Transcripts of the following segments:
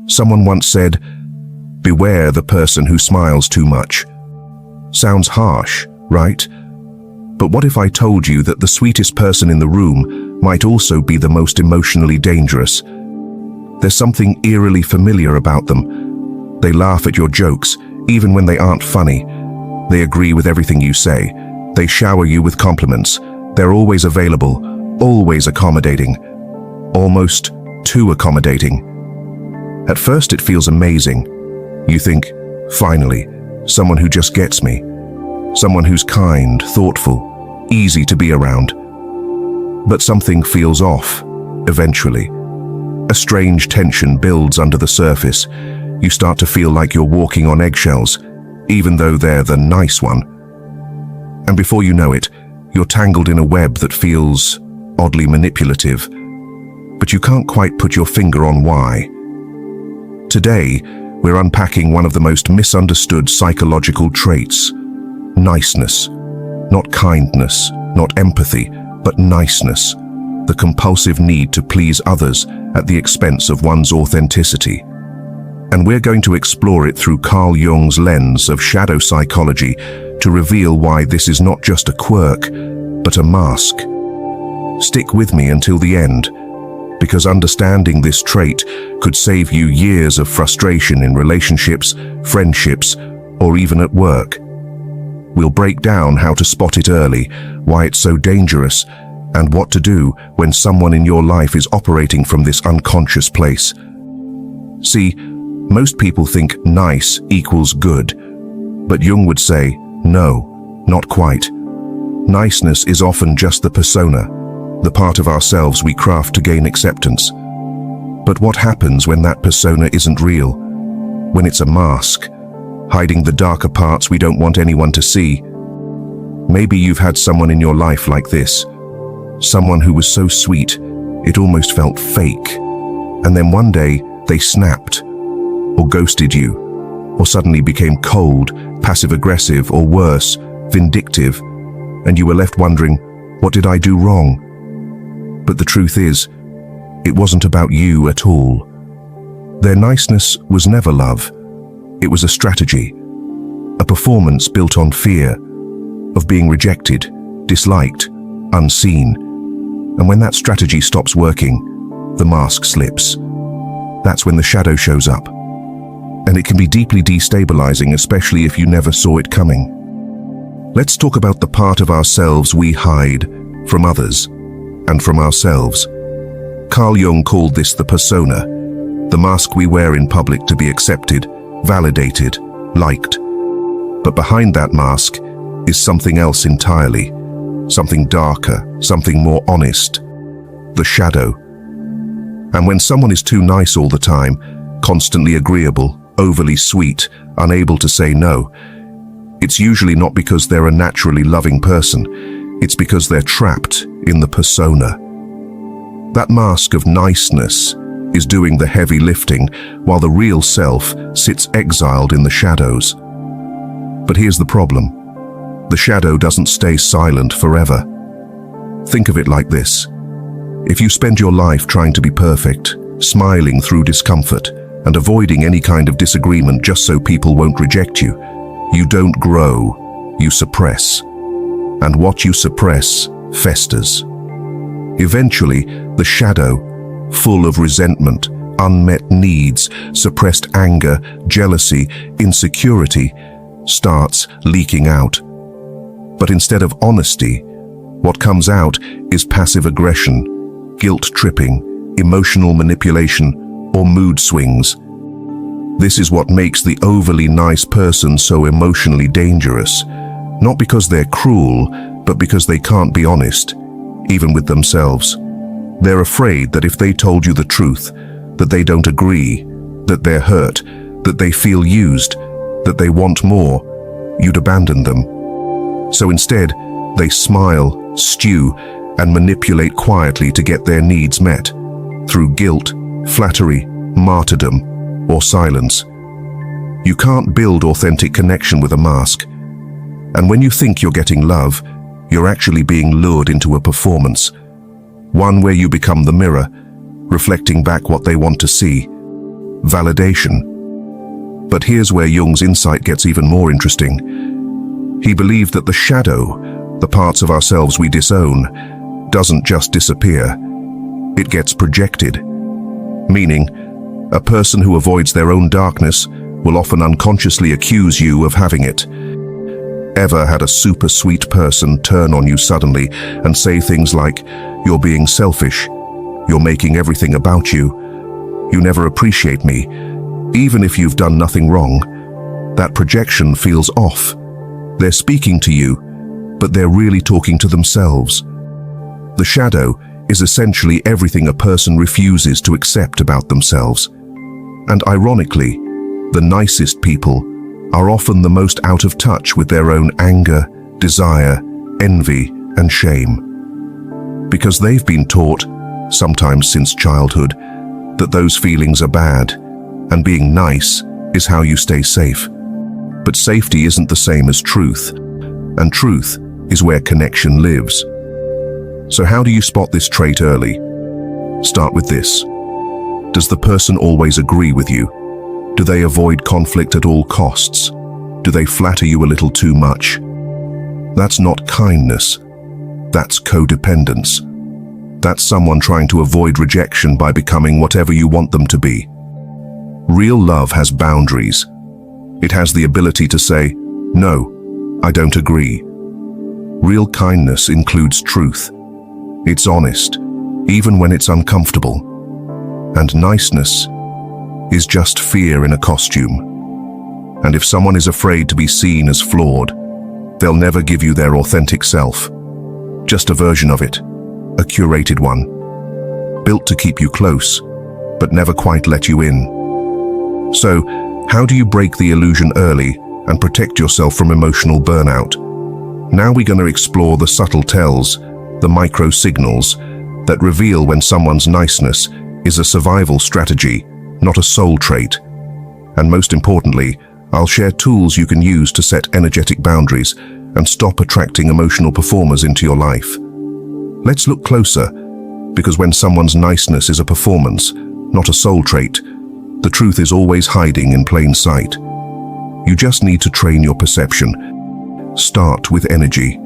Someone once said, "Beware the person who smiles too much." Sounds harsh, right? But what if I told you that the sweetest person in the room might also be the most emotionally dangerous? There's something eerily familiar about them. They laugh at your jokes, even when they aren't funny. They agree with everything you say. They shower you with compliments. They're always available, always accommodating. Almost too accommodating. At first it feels amazing. You think, finally, someone who just gets me. Someone who's kind, thoughtful, easy to be around. But something feels off, eventually. A strange tension builds under the surface. You start to feel like you're walking on eggshells, even though they're the nice one. And before you know it, you're tangled in a web that feels oddly manipulative. But you can't quite put your finger on why. Today, we're unpacking one of the most misunderstood psychological traits: niceness. Not kindness, not empathy, but niceness. The compulsive need to please others at the expense of one's authenticity. And we're going to explore it through Carl Jung's lens of shadow psychology to reveal why this is not just a quirk, but a mask. Stick with me until the end, because understanding this trait could save you years of frustration in relationships, friendships, or even at work. We'll break down how to spot it early, why it's so dangerous, and what to do when someone in your life is operating from this unconscious place. See, most people think nice equals good, but Jung would say, no, not quite. Niceness is often just the persona, the part of ourselves we craft to gain acceptance. But what happens when that persona isn't real? When it's a mask, hiding the darker parts we don't want anyone to see? Maybe you've had someone in your life like this. Someone who was so sweet, it almost felt fake. And then one day, they snapped, or ghosted you, or suddenly became cold, passive-aggressive, or worse, vindictive, and you were left wondering, what did I do wrong? But the truth is, it wasn't about you at all. Their niceness was never love. It was a strategy, a performance built on fear of being rejected, disliked, unseen. And when that strategy stops working, the mask slips. That's when the shadow shows up. And it can be deeply destabilizing, especially if you never saw it coming. Let's talk about the part of ourselves we hide from others and from ourselves. Carl Jung called this the persona, the mask we wear in public to be accepted, validated, liked. But behind that mask is something else entirely, something darker, something more honest, the shadow. And when someone is too nice all the time, constantly agreeable, overly sweet, unable to say no, it's usually not because they're a naturally loving person, it's because they're trapped in the persona. That mask of niceness is doing the heavy lifting, while the real self sits exiled in the shadows. But here's the problem. The shadow doesn't stay silent forever. Think of it like this. If you spend your life trying to be perfect, smiling through discomfort, and avoiding any kind of disagreement just so people won't reject you, you don't grow, you suppress. And what you suppress festers. Eventually, the shadow, full of resentment, unmet needs, suppressed anger, jealousy, insecurity, starts leaking out. But instead of honesty, what comes out is passive aggression, guilt-tripping, emotional manipulation, or mood swings. This is what makes the overly nice person so emotionally dangerous. Not because they're cruel, but because they can't be honest, even with themselves. They're afraid that if they told you the truth, that they don't agree, that they're hurt, that they feel used, that they want more, you'd abandon them. So instead, they smile, stew, and manipulate quietly to get their needs met, through guilt, flattery, martyrdom, or silence. You can't build authentic connection with a mask. And when you think you're getting love, you're actually being lured into a performance. One where you become the mirror, reflecting back what they want to see. validation. But here's where Jung's insight gets even more interesting. He believed that the shadow, the parts of ourselves we disown, doesn't just disappear. It gets projected. Meaning, a person who avoids their own darkness will often unconsciously accuse you of having it. Ever had a super sweet person turn on you suddenly and say things like, "You're being selfish, you're making everything about you, you never appreciate me," even if you've done nothing wrong? That projection feels off. They're speaking to you, but they're really talking to themselves. The shadow is essentially everything a person refuses to accept about themselves. And ironically, the nicest people are often the most out of touch with their own anger, desire, envy, and shame. Because they've been taught, sometimes since childhood, that those feelings are bad, and being nice is how you stay safe. But safety isn't the same as truth, and truth is where connection lives. So how do you spot this trait early? Start with this. Does the person always agree with you? Do they avoid conflict at all costs? Do they flatter you a little too much? That's not kindness. That's codependence. That's someone trying to avoid rejection by becoming whatever you want them to be. Real love has boundaries. It has the ability to say, "No, I don't agree." Real kindness includes truth. It's honest, even when it's uncomfortable. And niceness is just fear in a costume. And if someone is afraid to be seen as flawed, they'll never give you their authentic self. Just a version of it, a curated one, built to keep you close, but never quite let you in. So, how do you break the illusion early and protect yourself from emotional burnout? Now we're going to explore the subtle tells, the micro signals that reveal when someone's niceness is a survival strategy, not a soul trait. And most importantly, I'll share tools you can use to set energetic boundaries and stop attracting emotional performers into your life. Let's look closer, because when someone's niceness is a performance, not a soul trait, the truth is always hiding in plain sight. You just need to train your perception. Start with energy,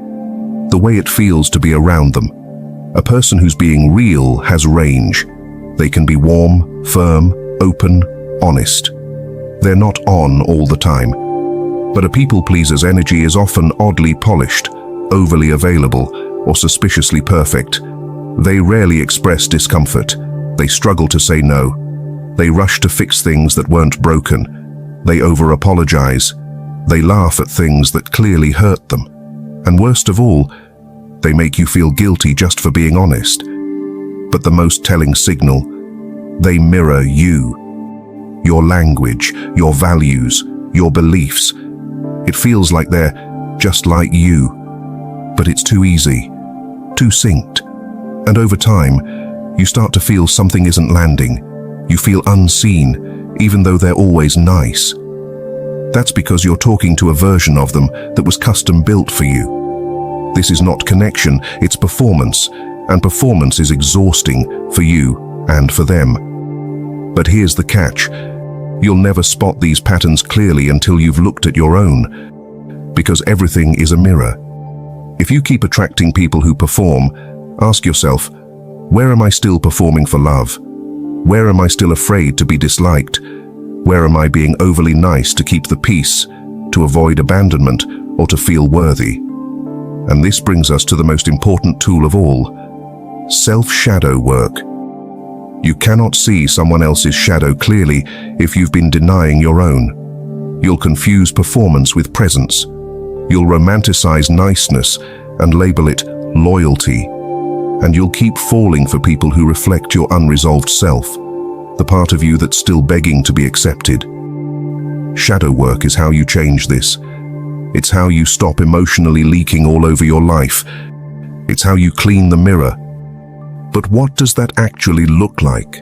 the way it feels to be around them. A person who's being real has range. They can be warm, firm, open, honest. They're not on all the time. But a people pleaser's energy is often oddly polished, overly available, or suspiciously perfect. They rarely express discomfort. They struggle to say no. They rush to fix things that weren't broken. They over-apologize. They laugh at things that clearly hurt them. And worst of all, they make you feel guilty just for being honest. But the most telling signal, they mirror you. Your language, your values, your beliefs. It feels like they're just like you. But it's too easy, too synced. And over time, you start to feel something isn't landing. You feel unseen, even though they're always nice. That's because you're talking to a version of them that was custom built for you. This is not connection, it's performance, and performance is exhausting for you and for them. But here's the catch. You'll never spot these patterns clearly until you've looked at your own, because everything is a mirror. If you keep attracting people who perform, ask yourself, where am I still performing for love? Where am I still afraid to be disliked? Where am I being overly nice to keep the peace, to avoid abandonment, or to feel worthy? And this brings us to the most important tool of all, self-shadow work. You cannot see someone else's shadow clearly if you've been denying your own. You'll confuse performance with presence. You'll romanticize niceness and label it loyalty. And you'll keep falling for people who reflect your unresolved self, the part of you that's still begging to be accepted. Shadow work is how you change this. It's how you stop emotionally leaking all over your life. It's how you clean the mirror. But what does that actually look like?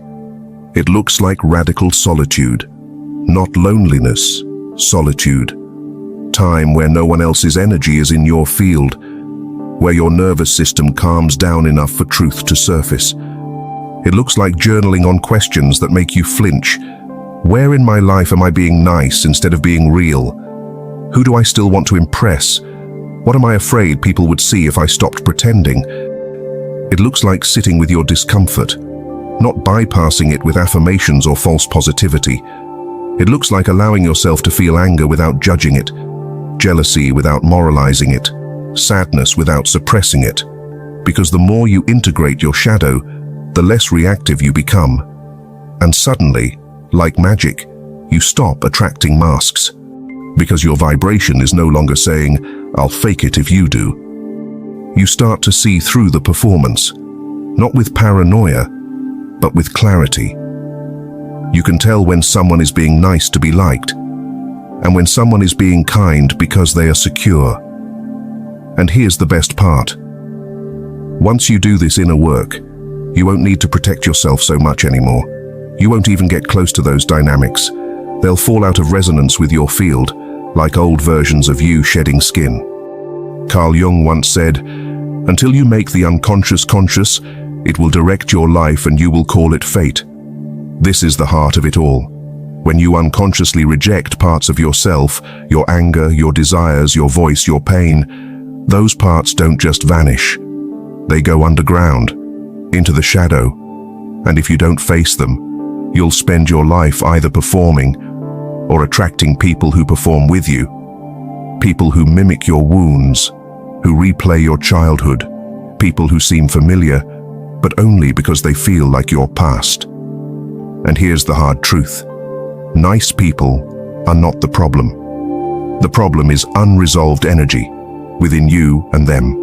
It looks like radical solitude. Not loneliness, solitude. Time where no one else's energy is in your field, where your nervous system calms down enough for truth to surface. It looks like journaling on questions that make you flinch, Where in my life am I being nice instead of being real? Who do I still want to impress? What am I afraid people would see if I stopped pretending? It looks like sitting with your discomfort, not bypassing it with affirmations or false positivity. It looks like allowing yourself to feel anger without judging it, jealousy without moralizing it, sadness without suppressing it. Because the more you integrate your shadow, the less reactive you become. And suddenly, like magic, you stop attracting masks. Because your vibration is no longer saying, "I'll fake it if you do." You start to see through the performance, not with paranoia, but with clarity. You can tell when someone is being nice to be liked, and when someone is being kind because they are secure. And here's the best part. Once you do this inner work, you won't need to protect yourself so much anymore. You won't even get close to those dynamics. They'll fall out of resonance with your field, like old versions of you shedding skin. Carl Jung once said, "Until you make the unconscious conscious, it will direct your life and you will call it fate." This is the heart of it all. When you unconsciously reject parts of yourself, your anger, your desires, your voice, your pain, those parts don't just vanish. They go underground, into the shadow. And if you don't face them, you'll spend your life either performing or attracting people who perform with you. People who mimic your wounds, who replay your childhood, people who seem familiar, but only because they feel like your past. And here's the hard truth. Nice people are not the problem. The problem is unresolved energy within you and them.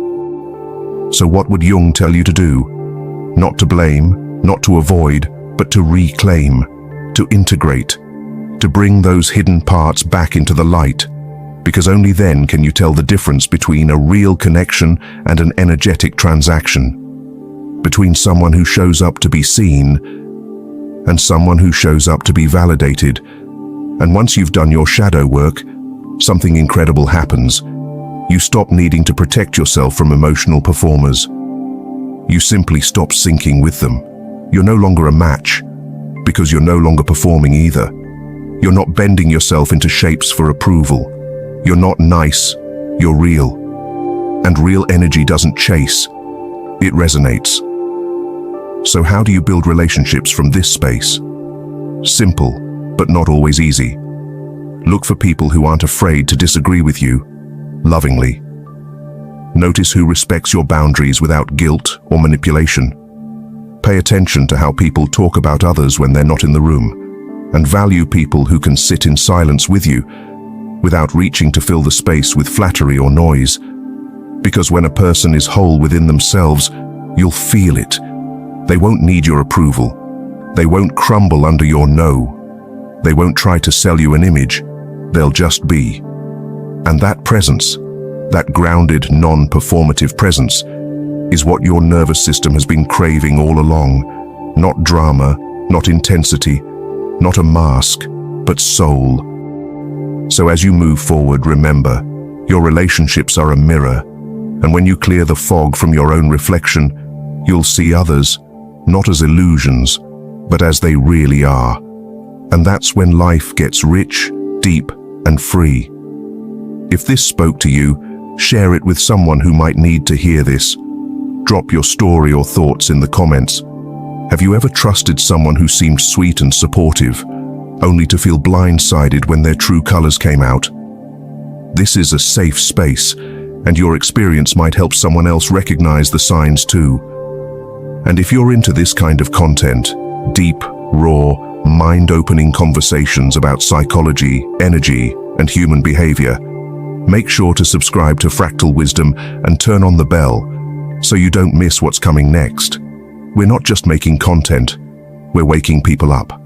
So what would Jung tell you to do? Not to blame, not to avoid, but to reclaim, to integrate, to bring those hidden parts back into the light. Because only then can you tell the difference between a real connection and an energetic transaction. Between someone who shows up to be seen and someone who shows up to be validated. And once you've done your shadow work, something incredible happens. You stop needing to protect yourself from emotional performers. You simply stop syncing with them. You're no longer a match, because you're no longer performing either. You're not bending yourself into shapes for approval. You're not nice, you're real. And real energy doesn't chase, it resonates. So how do you build relationships from this space? Simple, but not always easy. Look for people who aren't afraid to disagree with you, lovingly. Notice who respects your boundaries without guilt or manipulation. Pay attention to how people talk about others when they're not in the room, and value people who can sit in silence with you without reaching to fill the space with flattery or noise. Because when a person is whole within themselves, you'll feel it. They won't need your approval. They won't crumble under your no. They won't try to sell you an image. They'll just be. And that presence, that grounded, non-performative presence, is what your nervous system has been craving all along. Not drama, not intensity, not a mask, but soul. So as you move forward, remember, your relationships are a mirror, and when you clear the fog from your own reflection, you'll see others, not as illusions, but as they really are. And that's when life gets rich, deep, and free. If this spoke to you, share it with someone who might need to hear this. Drop your story or thoughts in the comments. Have you ever trusted someone who seemed sweet and supportive, only to feel blindsided when their true colors came out? This is a safe space, and your experience might help someone else recognize the signs too. And if you're into this kind of content, deep, raw, mind-opening conversations about psychology, energy, and human behavior, make sure to subscribe to Fractal Wisdom and turn on the bell so you don't miss what's coming next. We're not just making content, we're waking people up.